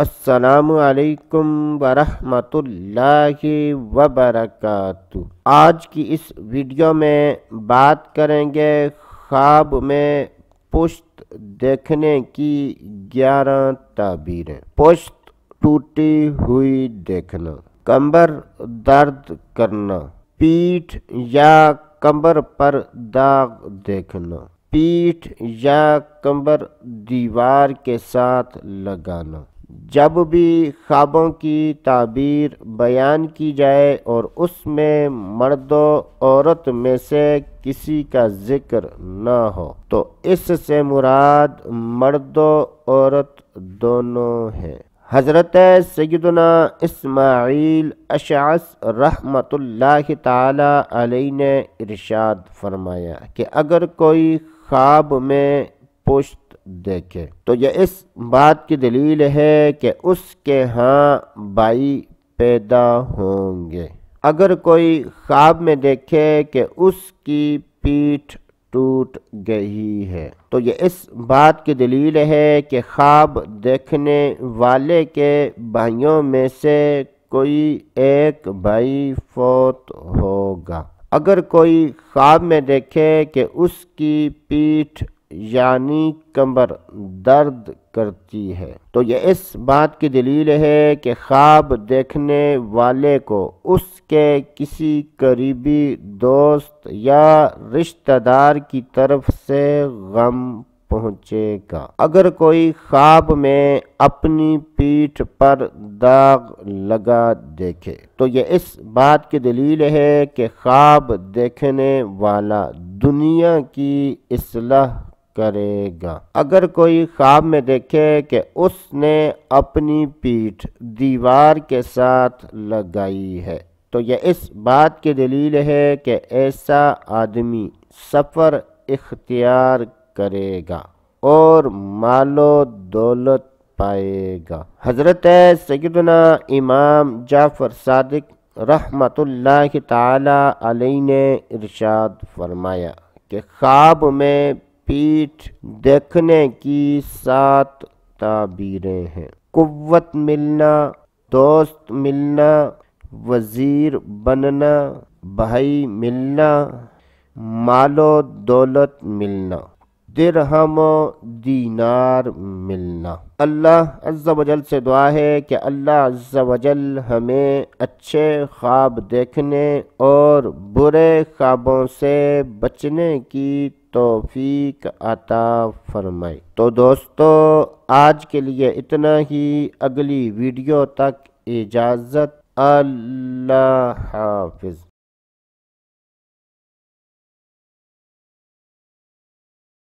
السلام علیکم ورحمۃ اللہ وبرکاتہ۔ آج کی اس ویڈیو میں بات کریں گے خواب میں پشت دیکھنے کی 11 تعبیریں۔ پشت ٹوٹی ہوئی دیکھنا، کمر درد کرنا، پیٹھ یا کمر پر داغ دیکھنا، پیٹھ یا کمر دیوار کے ساتھ لگانا۔ جب بھی خوابوں کی تعبیر بیان کی جائے اور اس میں مرد و عورت میں سے کسی کا ذکر نہ ہو تو اس سے مراد مرد و عورت دونوں ہیں۔ حضرت سیدنا اسماعیل اشعث رحمۃ اللہ تعالی علیہ نے ارشاد فرمایا کہ اگر کوئی خواب میں پشت دیکھے تو یہ اس بات کی دلیل ہے کہ اس کے ہاں بھائی پیدا ہوں گے۔ اگر کوئی خواب میں دیکھے کہ اس کی پیٹھ ٹوٹ گئی ہے تو یہ اس بات کی دلیل ہے کہ خواب دیکھنے والے کے بھائیوں میں سے کوئی ایک بھائی فوت ہوگا۔ اگر کوئی خواب میں دیکھے کہ اس کی پیٹھ یعنی کمر درد کرتی ہے تو یہ اس بات کی دلیل ہے کہ خواب دیکھنے والے کو اس کے کسی قریبی دوست یا رشتہ دار کی طرف سے غم پہنچے گا۔ اگر کوئی خواب میں اپنی پیٹھ پر داغ لگا دیکھے تو یہ اس بات کی دلیل ہے کہ خواب دیکھنے والا دنیا کی اصلاح کرے گا۔ اگر کوئی خواب میں دیکھے کہ اس نے اپنی پیٹھ دیوار کے ساتھ لگائی ہے تو یہ اس بات کی دلیل ہے کہ ایسا آدمی سفر اختیار کرے گا اور مال و دولت پائے گا۔ حضرت سیدنا امام جعفر صادق رحمۃ اللہ تعالی علیہ نے ارشاد فرمایا کہ خواب میں پیٹھ دیکھنے کی 7 تعبیریں ہیں۔ قوت ملنا، دوست ملنا، وزیر بننا، بھائی ملنا، مال و دولت ملنا، درہم و دینار ملنا۔ اللہ عز و جل سے دعا ہے کہ اللہ عز و جل ہمیں اچھے خواب دیکھنے اور برے خوابوں سے بچنے کی توفیق عطا فرمائے۔ تو دوستو آج کے لیے اتنا ہی، اگلی ویڈیو تک اجازت، اللہ حافظ۔